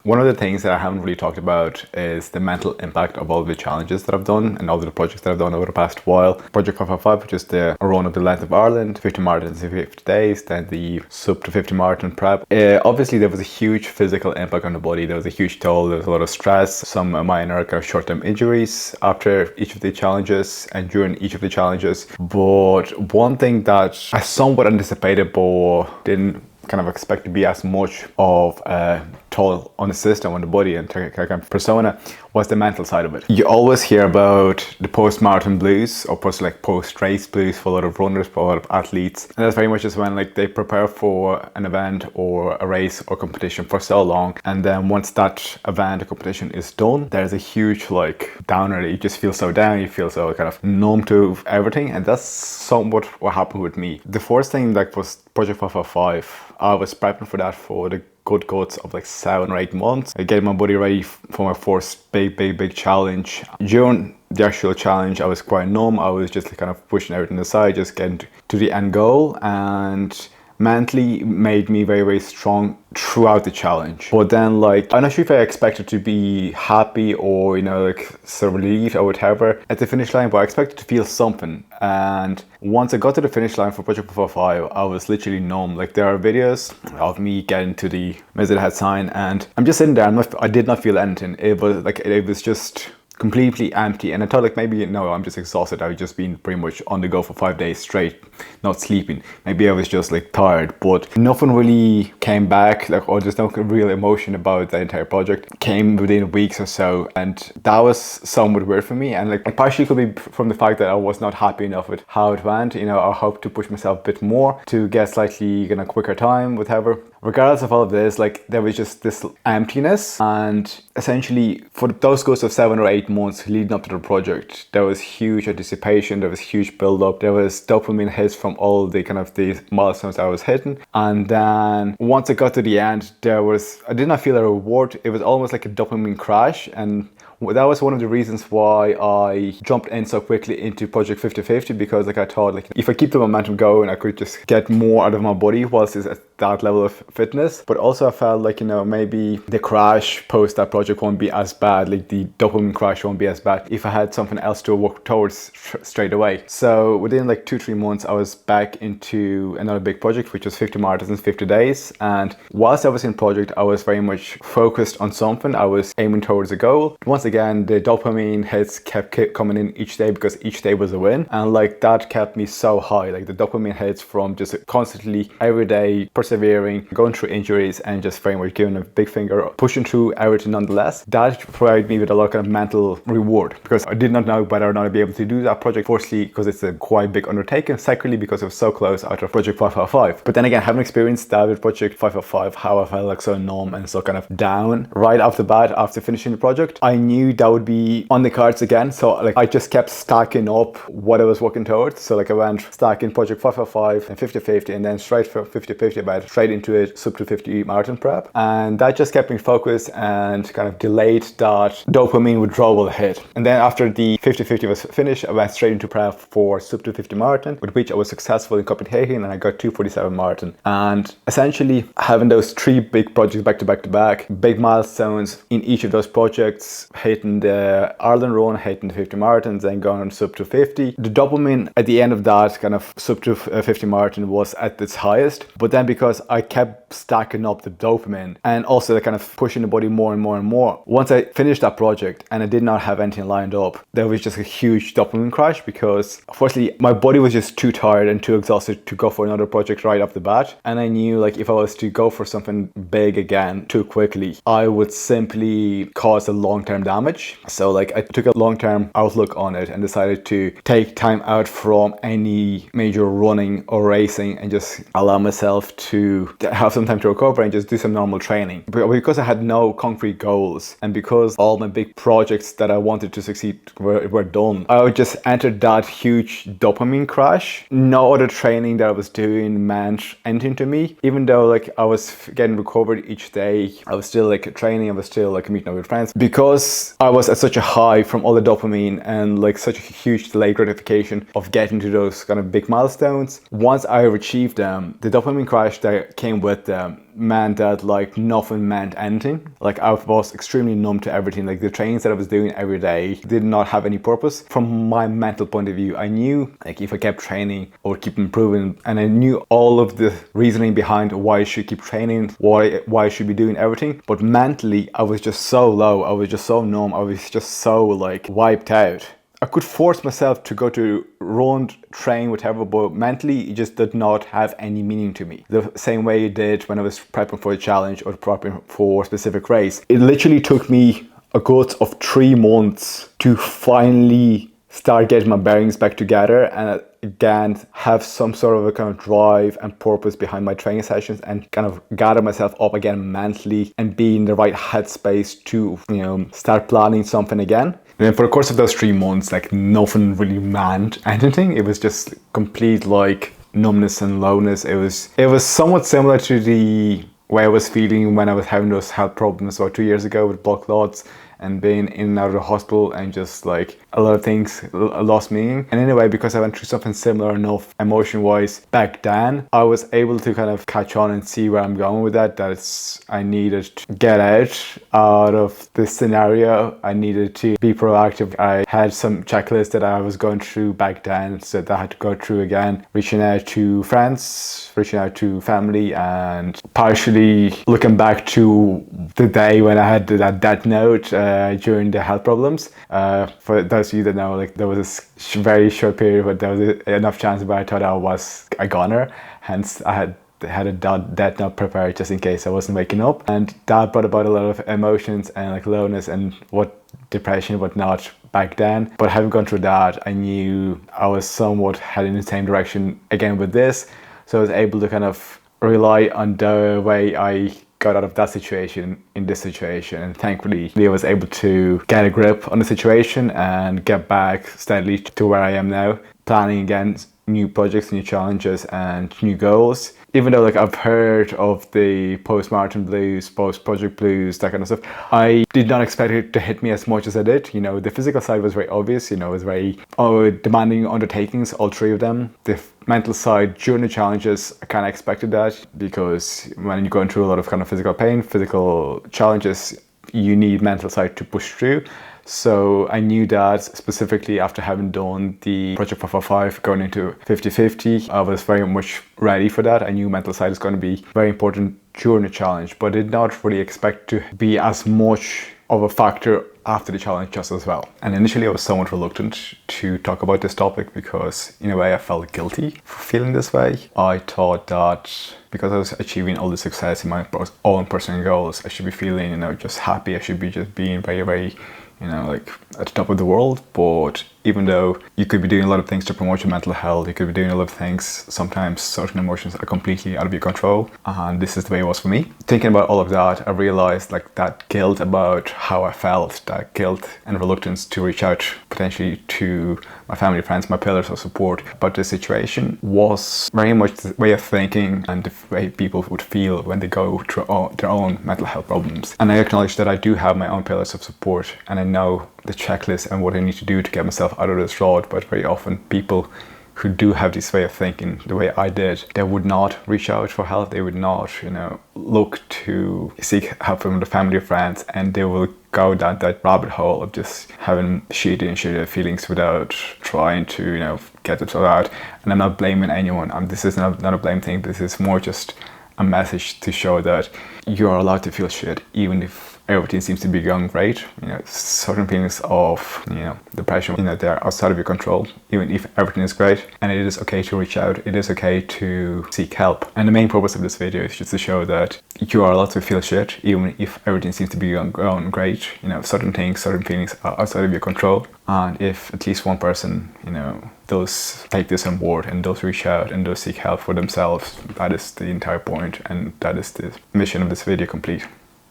One of the things that I haven't really talked about is the mental impact of all the challenges that I've done and all the projects that I've done over the past while. Project 555, which is the run of the length of Ireland, 50 marathons in 50 days, then the sub to 50 marathon prep. Obviously, there was a huge physical impact on the body. There was a huge toll. There was a lot of stress, some minor kind of short-term injuries after each of the challenges and during each of the challenges. But one thing that I somewhat anticipated but didn't kind of expect to be as much of a toll on the system, on the body and kind of persona, was the mental side of it. You always hear about the post-marathon blues or post-race blues for a lot of runners, for a lot of athletes, and that's very much just when like they prepare for an event or a race or competition for so long, and then once that event or competition is done, there's a huge like downer. You just feel so down, you feel so kind of numb to everything, and that's somewhat what happened with me. The first thing like was Project 555. I was prepping for that for the good guts of like 7 or 8 months. I get my body ready for my first big challenge. During the actual challenge, I was quite numb. I was just kind of pushing everything aside, just getting to the end goal, and mentally made me very strong throughout the challenge. But then like, I'm not sure if I expected to be happy or, you know, like so relieved or whatever at the finish line, but I expected to feel something. And once I got to the finish line for Project 445, I was literally numb. Like there are videos of me getting to the Mizzen head sign and I'm just sitting there. I did not feel anything. It was just completely empty, and I thought like maybe no, I'm just exhausted. I've just been pretty much on the go for 5 days straight, not sleeping. Maybe I was just like tired, but nothing really came back, like, or there's no real emotion about the entire project. Came within weeks or so, and that was somewhat weird for me. And like it partially could be from the fact that I was not happy enough with how it went. You know, I hoped to push myself a bit more to get slightly quicker time, whatever. Regardless of all of this, like there was just this emptiness, and essentially for those course of 7 or 8 months leading up to the project, there was huge anticipation, there was huge build up, there was dopamine hits from all the kind of the milestones I was hitting, and then once I got to the end, I did not feel a reward. It was almost like a dopamine crash, and that was one of the reasons why I jumped in so quickly into Project 50/50, because like I thought like if I keep the momentum going, I could just get more out of my body whilst it's at that level of fitness. But also I felt like, you know, maybe the crash post that project won't be as bad, like the dopamine crash won't be as bad if I had something else to work towards straight away. So within like 2-3 months, I was back into another big project, which was 50 marathons in 50 days. And whilst I was in project, I was very much focused on something. I was aiming towards a goal. Once again, the dopamine hits kept coming in each day because each day was a win, and like that kept me so high. Like the dopamine hits from just constantly every day persevering, going through injuries, and just very much giving a big finger, pushing through everything nonetheless. That provided me with a lot of mental reward, because I did not know whether or not I'd be able to do that project. Firstly, because it's a quite big undertaking. Secondly, because it was so close out of Project 555. But then again, having experienced that with Project 555, how I felt like so numb and so kind of down right off the bat after finishing the project, I knew that would be on the cards again. So like I just kept stacking up what I was working towards. So like I went stacking Project 555 and 50/50, and then straight from 50/50 straight into a sub 250 marathon prep, and that just kept me focused and kind of delayed that dopamine withdrawal hit. And then after the 50/50 was finished, I went straight into prep for sub 250 marathon, with which I was successful in Copenhagen, and I got 247 marathon. And essentially having those 3 big projects back to back, big milestones in each of those projects, hitting the Ireland run, hitting the 50 marathons, then going on sub 250. The dopamine at the end of that kind of sub 250 marathon was at its highest, but then because I kept stacking up the dopamine and also the kind of pushing the body more and more, once I finished that project and I did not have anything lined up, there was just a huge dopamine crash, because firstly my body was just too tired and too exhausted to go for another project right off the bat, and I knew like if I was to go for something big again too quickly, I would simply cause a long-term damage. So like I took a long-term outlook on it and decided to take time out from any major running or racing and just allow myself to have some time to recover and just do some normal training. But because I had no concrete goals, and because all my big projects that I wanted to succeed were done, I would just enter that huge dopamine crash. No other training that I was doing meant anything to me. Even though like I was getting recovered each day, I was still like training, I was still like meeting up with friends, because I was at such a high from all the dopamine and like such a huge delayed gratification of getting to those kind of big milestones. Once I achieved them, the dopamine crash that came with them meant that like nothing meant anything. Like I was extremely numb to everything. Like the trainings that I was doing every day did not have any purpose. From my mental point of view, I knew like if I kept training, I would keep improving, and I knew all of the reasoning behind why I should keep training, why I should be doing everything. But mentally, I was just so low. I was just so numb. I was just so like wiped out. I could force myself to go to run, train, whatever, but mentally it just did not have any meaning to me. The same way it did when I was prepping for a challenge or prepping for a specific race. It literally took me a good of 3 months to finally start getting my bearings back together and again have some sort of a kind of drive and purpose behind my training sessions and kind of gather myself up again mentally and be in the right headspace to, you know, start planning something again. And then for the course of those 3 months, like nothing really meant anything. It was just complete like numbness and lowness. It was somewhat similar to the way I was feeling when I was having those health problems about 2 years ago with blood clots and being in and out of the hospital, and just like a lot of things lost meaning. And anyway, because I went through something similar enough emotion wise back then, I was able to kind of catch on and see where I'm going with that. I needed to get out of this scenario. I needed to be proactive. I had some checklists that I was going through back then, so that I had to go through again, reaching out to friends, reaching out to family, and partially looking back to the day when I had that death note during the health problems. For those of you that know, like there was this very short period where there was enough chance where I thought I was a goner. Hence, I had a death note prepared just in case I wasn't waking up. And that brought about a lot of emotions and like lowness and depression, whatnot back then. But having gone through that, I knew I was somewhat heading in the same direction again with this. So I was able to kind of rely on the way I got out of that situation in this situation, and thankfully I was able to get a grip on the situation and get back steadily to where I am now, planning again new projects, new challenges and new goals. Even though like I've heard of the post-marathon blues, post-project blues, that kind of stuff, I did not expect it to hit me as much as I did. You know, the physical side was very obvious, you know, it was very demanding undertakings, all 3 of them. The mental side during the challenges, I kind of expected that, because when you're going through a lot of kind of physical pain, physical challenges, you need mental side to push through. So I knew that specifically after having done the Project 555 going into 50-50, I was very much ready for that. I knew mental side is going to be very important during the challenge, but did not really expect to be as much of a factor after the challenge just as well. And initially I was somewhat reluctant to talk about this topic because in a way I felt guilty for feeling this way. I thought that because I was achieving all the success in my own personal goals, I should be feeling, you know, just happy. I should be just being very, very, you know, like at the top of the world. But even though you could be doing a lot of things to promote your mental health, you could be doing a lot of things, sometimes certain emotions are completely out of your control. And this is the way it was for me. Thinking about all of that, I realized like that guilt about how I felt, that guilt and reluctance to reach out potentially to my family, friends, my pillars of support about this situation was very much the way of thinking and the way people would feel when they go through their own mental health problems. And I acknowledge that I do have my own pillars of support, and I know the checklist and what I need to do to get myself out of this road. But very often people who do have this way of thinking the way I did, they would not reach out for help. They would not, you know, look to seek help from the family or friends, and they will go down that rabbit hole of just having shitty feelings without trying to, you know, get it all out. And I'm not blaming anyone. This is not a blame thing. This is more just a message to show that you are allowed to feel shit, even if everything seems to be going great. You know, certain feelings of, you know, depression, you know, they're outside of your control, even if everything is great. And it is okay to reach out. It is okay to seek help. And the main purpose of this video is just to show that you are allowed to feel shit, even if everything seems to be going great. You know, certain things, certain feelings are outside of your control. And if at least one person, you know, does take this on board and does reach out and does seek help for themselves, that is the entire point, and that is the mission of this video complete.